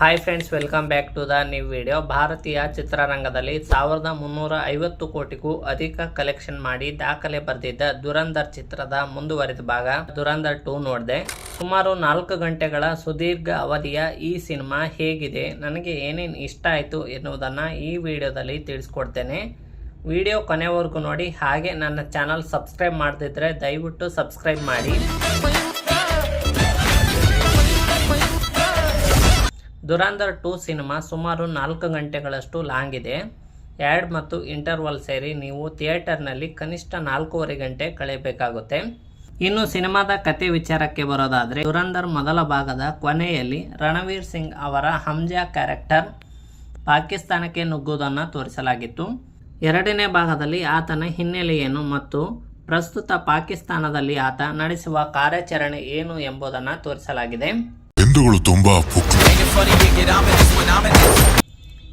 Hi friends, welcome back to the new video. ಭಾರತೀಯ ಚಿತ್ರರಂಗದಲ್ಲಿ 1350 ಕೋಟಿಗೂ ಅಧಿಕ ಕಲೆಕ್ಷನ್ ಮಾಡಿ ದಾಖಲೆ ಬರೆದಿದ್ದ ದುರಂಧರ್ ಚಿತ್ರದ ಮುಂದುವರಿದ ಭಾಗ ದುರಂಧರ್ 2 ನೋಡಿದೆ. ಸುಮಾರು 4 ಗಂಟೆಗಳ ಸುದೀರ್ಘ ಅವಧಿಯ ಈ ಸಿನಿಮಾ ಹೇಗಿದೆ, ನನಗೆ ಏನೇನು ಇಷ್ಟ ಆಯಿತು ಎನ್ನುವುದನ್ನು ಈ ವಿಡಿಯೋದಲ್ಲಿ ತಿಳಿಸ್ಕೊಡ್ತೇನೆ. ವಿಡಿಯೋ ಕೊನೆವರೆಗೂ ನೋಡಿ. ಹಾಗೆ ನನ್ನ ಚಾನಲ್ ಸಬ್ಸ್ಕ್ರೈಬ್ ಮಾಡದಿದ್ದರೆ ದಯವಿಟ್ಟು ಸಬ್ಸ್ಕ್ರೈಬ್ ಮಾಡಿ. ದುರಂಧರ್ 2 ಸಿನಿಮಾ ಸುಮಾರು 4 ಗಂಟೆಗಳಷ್ಟು ಲಾಂಗ್ ಇದೆ. ಆ್ಯಡ್ ಮತ್ತು ಇಂಟರ್ವಲ್ ಸೇರಿ ನೀವು ಥಿಯೇಟರ್ನಲ್ಲಿ ಕನಿಷ್ಠ 4.5 ಗಂಟೆ ಕಳೆಯಬೇಕಾಗುತ್ತೆ. ಇನ್ನು ಸಿನಿಮಾದ ಕತೆ ವಿಚಾರಕ್ಕೆ ಬರೋದಾದರೆ, ದುರಂಧರ್ ಮೊದಲ ಭಾಗದ ಕೊನೆಯಲ್ಲಿ ರಣವೀರ್ ಸಿಂಗ್ ಅವರ ಹಮ್ಜಾ ಕ್ಯಾರೆಕ್ಟರ್ ಪಾಕಿಸ್ತಾನಕ್ಕೆ ನುಗ್ಗುವುದನ್ನು ತೋರಿಸಲಾಗಿತ್ತು. ಎರಡನೇ ಭಾಗದಲ್ಲಿ ಆತನ ಹಿನ್ನೆಲೆ ಏನು ಮತ್ತು ಪ್ರಸ್ತುತ ಪಾಕಿಸ್ತಾನದಲ್ಲಿ ಆತ ನಡೆಸುವ ಕಾರ್ಯಾಚರಣೆ ಏನು ಎಂಬುದನ್ನು ತೋರಿಸಲಾಗಿದೆ.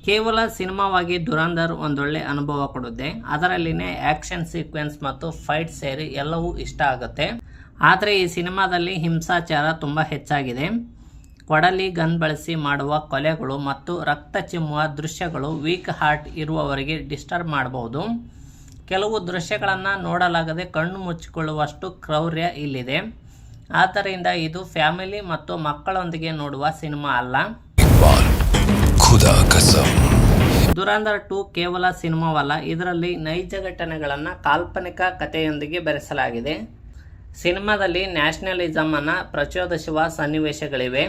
ಕೇವಲ ಸಿನಿಮಾವಾಗಿ ದುರಂಧರ್ ಒಂದೊಳ್ಳೆ ಅನುಭವ ಕೊಡುತ್ತೆ. ಅದರಲ್ಲಿನೇ ಆಕ್ಷನ್ ಸೀಕ್ವೆನ್ಸ್ ಮತ್ತು ಫೈಟ್ ಸೇರಿ ಎಲ್ಲವೂ ಇಷ್ಟ ಆಗುತ್ತೆ. ಆದರೆ ಈ ಸಿನಿಮಾದಲ್ಲಿ ಹಿಂಸಾಚಾರ ತುಂಬ ಹೆಚ್ಚಾಗಿದೆ. ಕೊಡಲಿ ಗನ್ ಬಳಸಿ ಮಾಡುವ ಕೊಲೆಗಳು ಮತ್ತು ರಕ್ತ ಚಿಮ್ಮುವ ದೃಶ್ಯಗಳು ವೀಕ್ ಹಾರ್ಟ್ ಇರುವವರಿಗೆ ಡಿಸ್ಟರ್ಬ್ ಮಾಡಬಹುದು. ಕೆಲವು ದೃಶ್ಯಗಳನ್ನು ನೋಡಲಾಗದೆ ಕಣ್ಣು ಮುಚ್ಚಿಕೊಳ್ಳುವಷ್ಟು ಕ್ರೌರ್ಯ ಇಲ್ಲಿದೆ. ಆದ್ದರಿಂದ ಇದು ಫ್ಯಾಮಿಲಿ ಮತ್ತು ಮಕ್ಕಳೊಂದಿಗೆ ನೋಡುವ ಸಿನಿಮಾ ಅಲ್ಲ. ದುರಂಧರ್ 2 ಕೇವಲ ಸಿನಿಮಾವಲ್ಲ, ಇದರಲ್ಲಿ ನೈಜ ಘಟನೆಗಳನ್ನು ಕಾಲ್ಪನಿಕ ಕಥೆಯೊಂದಿಗೆ ಬೆರೆಸಲಾಗಿದೆ. ಸಿನಿಮಾದಲ್ಲಿ ನ್ಯಾಷನಲಿಸಮ್ ಅನ್ನು ಪ್ರಚೋದಿಸುವ ಸನ್ನಿವೇಶಗಳಿವೆ.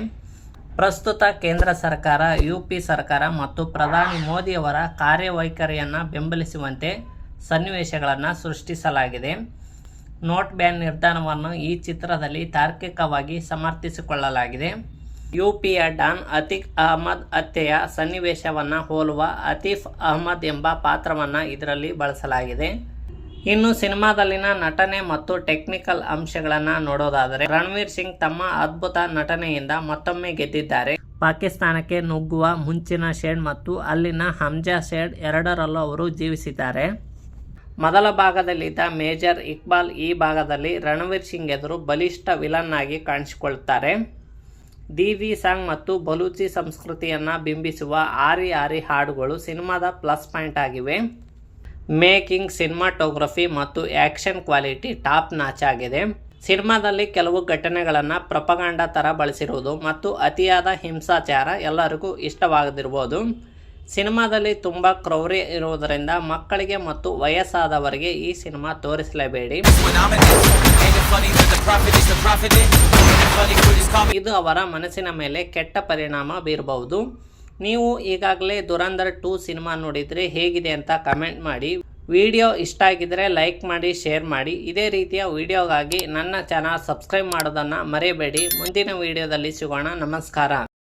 ಪ್ರಸ್ತುತ ಕೇಂದ್ರ ಸರ್ಕಾರ, ಯುಪಿ ಸರ್ಕಾರ ಮತ್ತು ಪ್ರಧಾನಿ ಮೋದಿಯವರ ಕಾರ್ಯವೈಖರಿಯನ್ನು ಬೆಂಬಲಿಸುವಂತೆ ಸನ್ನಿವೇಶಗಳನ್ನು ಸೃಷ್ಟಿಸಲಾಗಿದೆ. ನೋಟ್ ಬ್ಯಾನ್ ನಿರ್ಧಾರವನ್ನು ಈ ಚಿತ್ರದಲ್ಲಿ ತಾರ್ಕಿಕವಾಗಿ ಸಮರ್ಥಿಸಿಕೊಳ್ಳಲಾಗಿದೆ. ಯುಪಿಯ ಡಾನ್ ಅತೀಕ್ ಅಹಮದ್ ಹತ್ಯೆಯ ಸನ್ನಿವೇಶವನ್ನು ಹೋಲುವ ಆತಿಫ್ ಅಹಮದ್ ಎಂಬ ಪಾತ್ರವನ್ನು ಇದರಲ್ಲಿ ಬಳಸಲಾಗಿದೆ. ಇನ್ನು ಸಿನಿಮಾದಲ್ಲಿನ ನಟನೆ ಮತ್ತು ಟೆಕ್ನಿಕಲ್ ಅಂಶಗಳನ್ನು ನೋಡೋದಾದರೆ, ರಣವೀರ್ ಸಿಂಗ್ ತಮ್ಮ ಅದ್ಭುತ ನಟನೆಯಿಂದ ಮತ್ತೊಮ್ಮೆ ಗೆದ್ದಿದ್ದಾರೆ. ಪಾಕಿಸ್ತಾನಕ್ಕೆ ನುಗ್ಗುವ ಮುಂಚಿನ ಶೇಡ್ ಮತ್ತು ಅಲ್ಲಿನ ಹಮ್ಜಾ ಶೇಡ್ ಎರಡರಲ್ಲೂ ಅವರು ಜೀವಿಸಿದ್ದಾರೆ. ಮೊದಲ ಭಾಗದಲ್ಲಿದ್ದ ಮೇಜರ್ ಇಕ್ಬಾಲ್ ಈ ಭಾಗದಲ್ಲಿ ರಣವೀರ್ ಸಿಂಗ್ ಎದುರು ಬಲಿಷ್ಠ ವಿಲನ್ ಆಗಿ ಕಾಣಿಸಿಕೊಳ್ಳುತ್ತಾರೆ. ದೀವಿ ಸಾಂಗ್ ಮತ್ತು ಬಲೂಚಿ ಸಂಸ್ಕೃತಿಯನ್ನು ಬಿಂಬಿಸುವ ಆರಿ ಆರಿ ಹಾಡುಗಳು ಸಿನಿಮಾದ ಪ್ಲಸ್ ಪಾಯಿಂಟ್ ಆಗಿವೆ. ಮೇಕಿಂಗ್, ಸಿನಿಮಾಟೋಗ್ರಫಿ ಮತ್ತು ಆ್ಯಕ್ಷನ್ ಕ್ವಾಲಿಟಿ ಟಾಪ್ ನಾಚ್ ಆಗಿದೆ. ಸಿನಿಮಾದಲ್ಲಿ ಕೆಲವು ಘಟನೆಗಳನ್ನು ಪ್ರೊಪಗಾಂಡಾ ಥರ ಬಳಸಿರುವುದು ಮತ್ತು ಅತಿಯಾದ ಹಿಂಸಾಚಾರ ಎಲ್ಲರಿಗೂ ಇಷ್ಟವಾಗದಿರ್ಬೋದು. ಸಿನಿಮಾದಲ್ಲಿ ತುಂಬ ಕ್ರೌರ್ಯ ಇರುವುದರಿಂದ ಮಕ್ಕಳಿಗೆ ಮತ್ತು ವಯಸ್ಸಾದವರಿಗೆ ಈ ಸಿನಿಮಾ ತೋರಿಸಲೇಬೇಡಿ. ಇದು ಅವರ ಮನಸ್ಸಿನ ಮೇಲೆ ಕೆಟ್ಟ ಪರಿಣಾಮ ಬೀರಬಹುದು. ನೀವು ಈಗಾಗಲೇ ದುರಂಧರ್ 2 ಸಿನಿಮಾ ನೋಡಿದರೆ ಹೇಗಿದೆ ಅಂತ ಕಮೆಂಟ್ ಮಾಡಿ. ವಿಡಿಯೋ ಇಷ್ಟ ಆಗಿದ್ದರೆ ಲೈಕ್ ಮಾಡಿ, ಶೇರ್ ಮಾಡಿ. ಇದೇ ರೀತಿಯ ವಿಡಿಯೋಗಾಗಿ ನನ್ನ ಚಾನಲ್ ಸಬ್ಸ್ಕ್ರೈಬ್ ಮಾಡೋದನ್ನು ಮರೆಯಬೇಡಿ. ಮುಂದಿನ ವಿಡಿಯೋದಲ್ಲಿ ಸಿಗೋಣ. ನಮಸ್ಕಾರ.